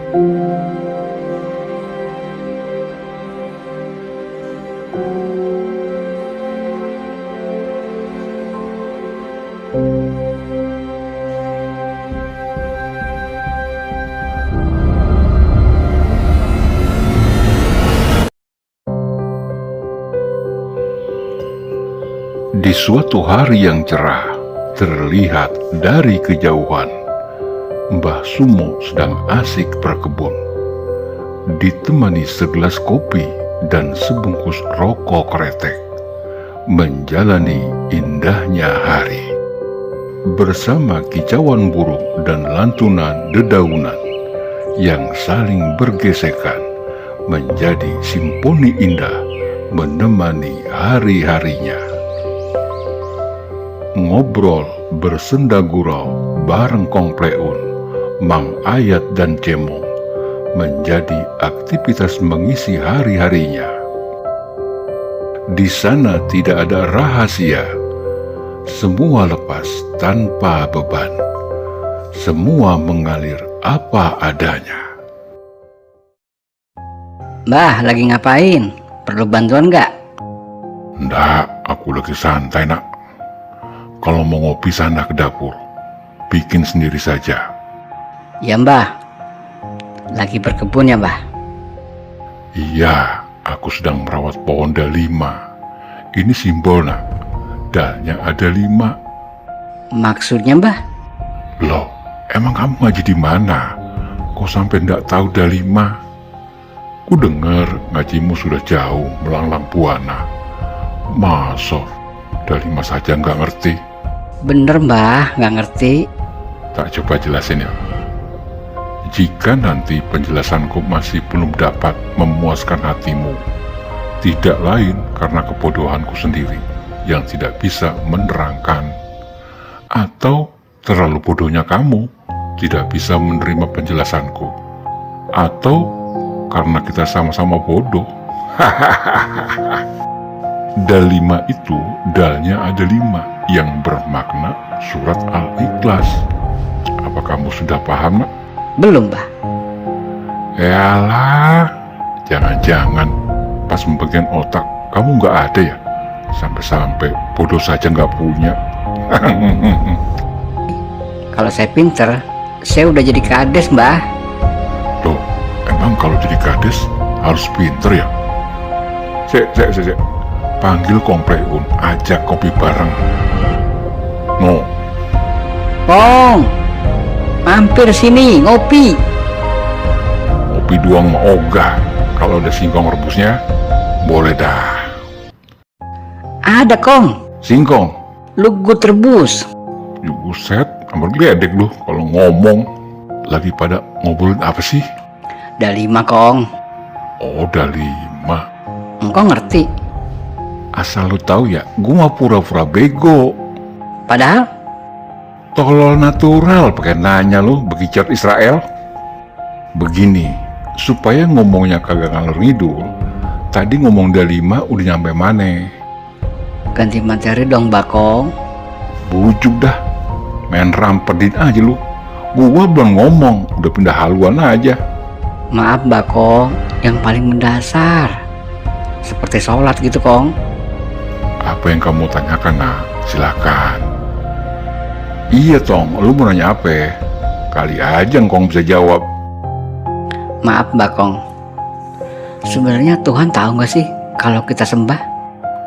Di suatu hari yang cerah, terlihat dari kejauhan, Mbah Sumo sedang asik berkebun, ditemani segelas kopi dan sebungkus rokok kretek, menjalani indahnya hari. Bersama kicauan burung dan lantunan dedaunan yang saling bergesekan, menjadi simfoni indah menemani hari-harinya. Ngobrol bersenda gurau bareng Kong Pleun, Mang Ayat dan Cemong menjadi aktivitas mengisi hari-harinya. Di sana tidak ada rahasia, semua lepas tanpa beban, semua mengalir apa adanya. Mbah, lagi ngapain? Perlu bantuan nggak? Nggak, aku lagi santai nak. Kalau mau ngopi sana ke dapur, bikin sendiri saja. Ya Mbah, lagi berkebun ya Mbah? Iya, aku sedang merawat pohon dalima. Ini simbol nak, dalnya ada 5. Maksudnya Mbah? Loh, emang kamu ngaji di mana? Kok sampai ndak tahu dalima? Ku dengar ngajimu sudah jauh melanglang buana. Masa dalima saja nggak ngerti? Bener Mbah, nggak ngerti. Tak coba jelasin ya. Jika nanti penjelasanku masih belum dapat memuaskan hatimu, tidak lain karena kebodohanku sendiri yang tidak bisa menerangkan, atau terlalu bodohnya kamu tidak bisa menerima penjelasanku, atau karena kita sama-sama bodoh. Dalima itu dalnya ada 5 yang bermakna surat Al-Ikhlas. Apa kamu sudah paham nak? Belum Mbah. Yalah, jangan-jangan pas pembagian otak kamu nggak ada ya? Sampai-sampai bodoh saja nggak punya. Kalau saya pinter, saya udah jadi kades Mbah. Loh, emang kalau jadi kades harus pinter ya? Sek. Panggil Kong Pleun, ajak kopi bareng. No. Kong, mampir sini ngopi. Kopi doang mah ogah. Kalau ada singkong rebusnya, boleh dah. Ada Kong, Singkong? lu gue rebus. Buset, ambil geledek lu kalau ngomong. Lagi pada ngobrolin apa sih? Udah 5 Kong. Oh, udah 5. Engkau ngerti? Asal lu tahu ya, gua mah pura-pura bego. Padahal Tolol natural pakai nanya lu bekicot Israel. Begini, supaya ngomongnya kagak ngalor ngidul, tadi ngomong udah 5 udah nyampe mana? ganti materi dong Bakong. Bujuk dah, main rampedin aja lu. Gua belum ngomong, udah pindah haluan aja. Maaf Bakong, yang paling mendasar seperti sholat gitu Kong. Apa yang kamu tanyakan nak? Silakan. Iya Tong, lu mau nanya apa? Kali aja Kong bisa jawab. Maaf Bakong, sebenarnya Tuhan tahu nggak sih kalau kita sembah?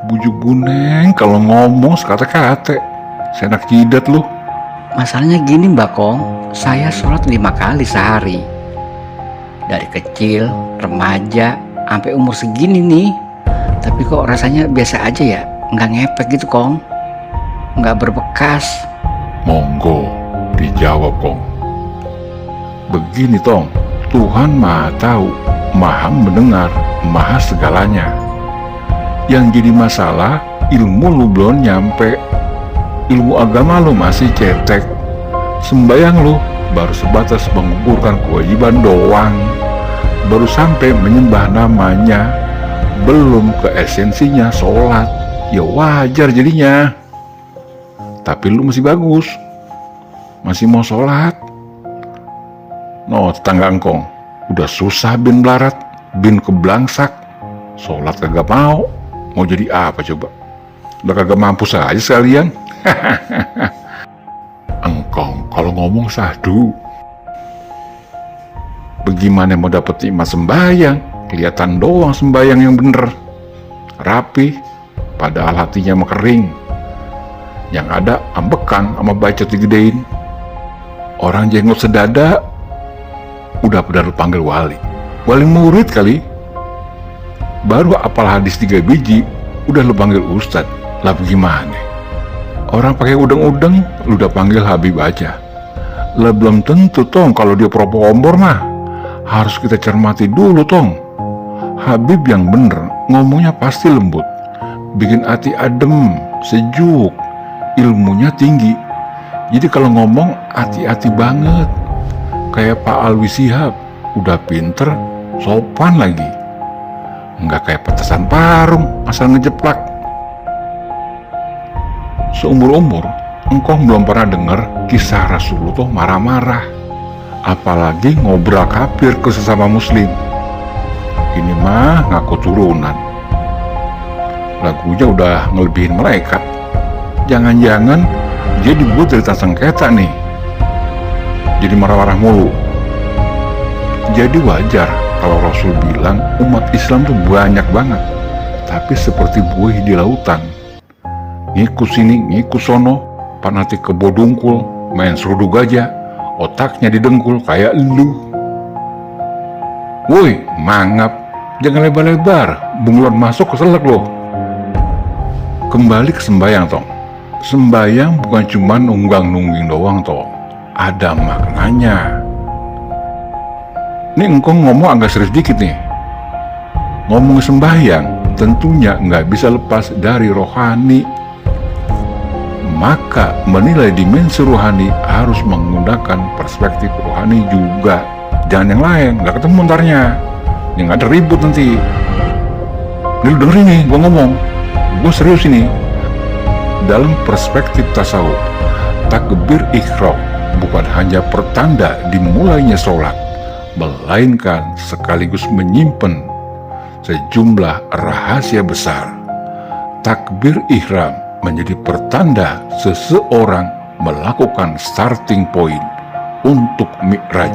Bujuk guneng kalau ngomong sekata-kata. Senak jidat lu. Masalahnya gini Bakong, saya sholat 5 kali sehari. Dari kecil, remaja, sampai umur segini nih. Tapi kok rasanya biasa aja ya, nggak ngepek gitu Kong, nggak berbekas. Monggo, dijawab Kong. Begini Tong, Tuhan Maha Tahu, Maha Mendengar, Maha Segalanya. Yang jadi masalah, ilmu lu belum nyampe. Ilmu agama lu masih cetek. Sembayang lu baru sebatas mengukurkan kewajiban doang. Baru sampai menyembah namanya, belum ke esensinya sholat. Ya wajar jadinya. Tapi lu masih bagus, masih mau sholat. No, tetangga engkong, Udah susah bin melarat, bin keblangsak, sholat kagak mau jadi apa coba? Udah kagak mampu saja sekalian. Engkong kalau ngomong sahdu. Bagaimana mau dapet nikmat sembahyang? Kelihatan doang sembahyang yang bener, rapi, padahal hatinya mekering. Yang ada ambekan sama bacot digedein. Orang jenggot sedada udah pada lu panggil wali murid kali. Baru apal hadis 3 biji udah lu panggil ustad. Lah bagaimana? Orang pakai udeng-udeng lu udah panggil Habib aja. Lah belum tentu tong kalau dia propombor mah. Harus kita cermati dulu tong. Habib yang bener ngomongnya pasti lembut, bikin hati adem, sejuk, ilmunya tinggi. Jadi kalau ngomong hati-hati banget. Kayak Pak Alwi Shihab, udah pinter, sopan lagi. Nggak kayak petasan parung, asal ngejeplak. Seumur-umur, engkong belum pernah dengar kisah Rasulullah marah-marah. Apalagi ngobrol kafir ke sesama muslim. Ini mah ngaku turunan. Lagunya udah ngelebihin malaikat. Jangan-jangan dia dibuat dari sengketa nih. Jadi marah-marah mulu. Jadi wajar kalau Rasul bilang umat Islam tuh banyak banget, tapi seperti buih di lautan. Ngikut sini, ngikut sono, panati kebo dungkul, main seruduk aja, otaknya didengkul kayak lu. Woi, mangap, jangan lebar-lebar, bunglon masuk keselak loh. Kembali ke sembahyang tong. Sembahyang bukan cuma nunggang-nungging doang tong. Ada maknanya. Ini engkong ngomong agak serius dikit nih. Ngomong sembahyang tentunya nggak bisa lepas dari rohani. Maka menilai dimensi rohani harus menggunakan perspektif rohani juga. Jangan yang lain, nggak ketemu ntarnya. Yang ada ribut nanti. Nih lu dengerin nih, gue ngomong. Gue serius ini. Dalam perspektif tasawuf, takbir ihram bukan hanya pertanda dimulainya sholat, melainkan sekaligus menyimpan sejumlah rahasia besar. Takbir ihram menjadi pertanda seseorang melakukan starting point untuk mi'raj,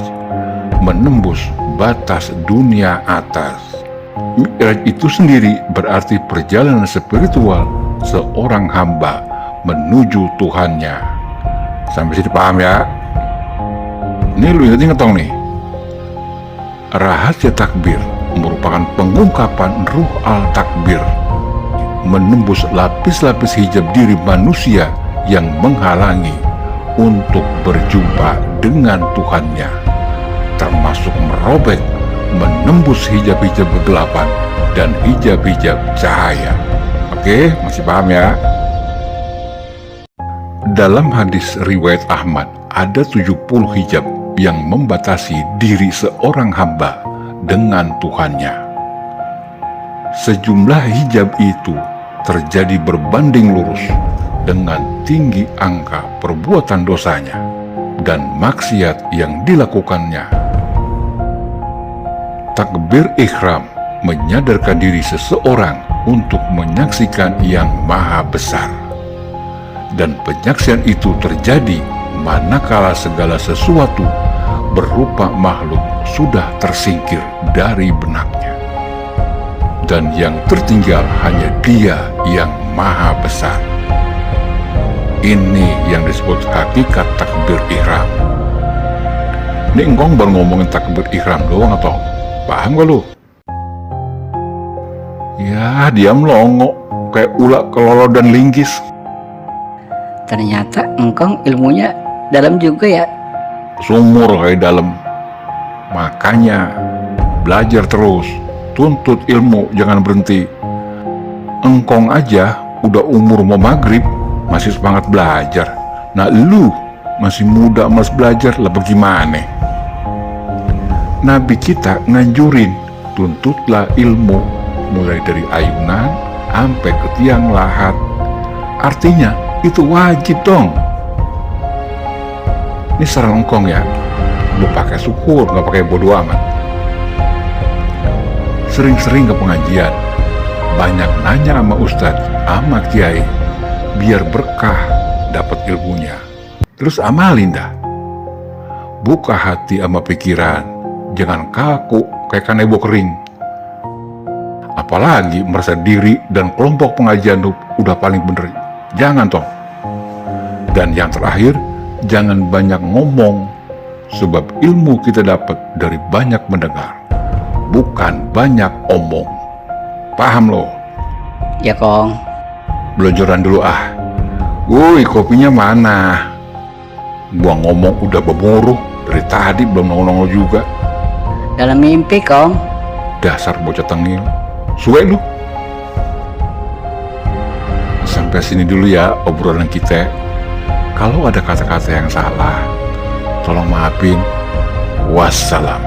menembus batas dunia atas. Mi'raj itu sendiri berarti perjalanan spiritual seorang hamba menuju Tuhannya. Sampai sini paham ya? Ini lu inget-inget dong nih. Rahasia takbir merupakan pengungkapan ruh al-takbir, menembus lapis-lapis hijab diri manusia yang menghalangi untuk berjumpa dengan Tuhannya, termasuk merobek, menembus hijab-hijab kegelapan dan hijab-hijab cahaya. Oke, masih paham ya? Dalam hadis riwayat Ahmad, ada 70 hijab yang membatasi diri seorang hamba dengan Tuhannya. Sejumlah hijab itu terjadi berbanding lurus dengan tinggi angka perbuatan dosanya dan maksiat yang dilakukannya. Takbir ihram menyadarkan diri seseorang untuk menyaksikan yang maha besar. Dan penyaksian itu terjadi manakala segala sesuatu berupa makhluk sudah tersingkir dari benaknya. Dan yang tertinggal hanya Dia yang maha besar. Ini yang disebut hakikat takbir ihram. Ini engkong baru ngomongin takbir ihram doang atau paham gak lu? Ya, dia melongo kayak ulak kelolo dan linggis. Ternyata engkong ilmunya dalam juga ya. Sumur kayak dalam. Makanya belajar terus, tuntut ilmu, jangan berhenti. Engkong aja udah umur mau maghrib masih semangat belajar. Nah lu masih muda malas belajar, lah bagaimana? Nabi kita nganjurin, tuntutlah ilmu mulai dari ayunan sampai ke tiang lahat. Artinya itu wajib dong. Ini saran engkong ya, lu pakai syukur, nggak pakai bodo amat. sering-sering ke pengajian, banyak nanya sama ustadz, sama kiai, biar berkah dapat ilmunya. Terus amalin dah. Buka hati sama pikiran, jangan kaku kayak kanebo kering. Apalagi merasa diri dan kelompok pengajian tuh udah paling bener. Jangan toh. Dan yang terakhir, jangan banyak ngomong, sebab ilmu kita dapat dari banyak mendengar, bukan banyak omong. Paham lo? Ya Kong. Belajaran dulu ah. Woi, kopinya mana? Gua ngomong udah bemuruh, dari tadi belum nongol-nongol juga. Dalam mimpi Kong. Dasar bocah tengil. Suwe lu. Sampai sini dulu ya obrolan kita. Kalau ada kata-kata yang salah, tolong maafin. Wassalam.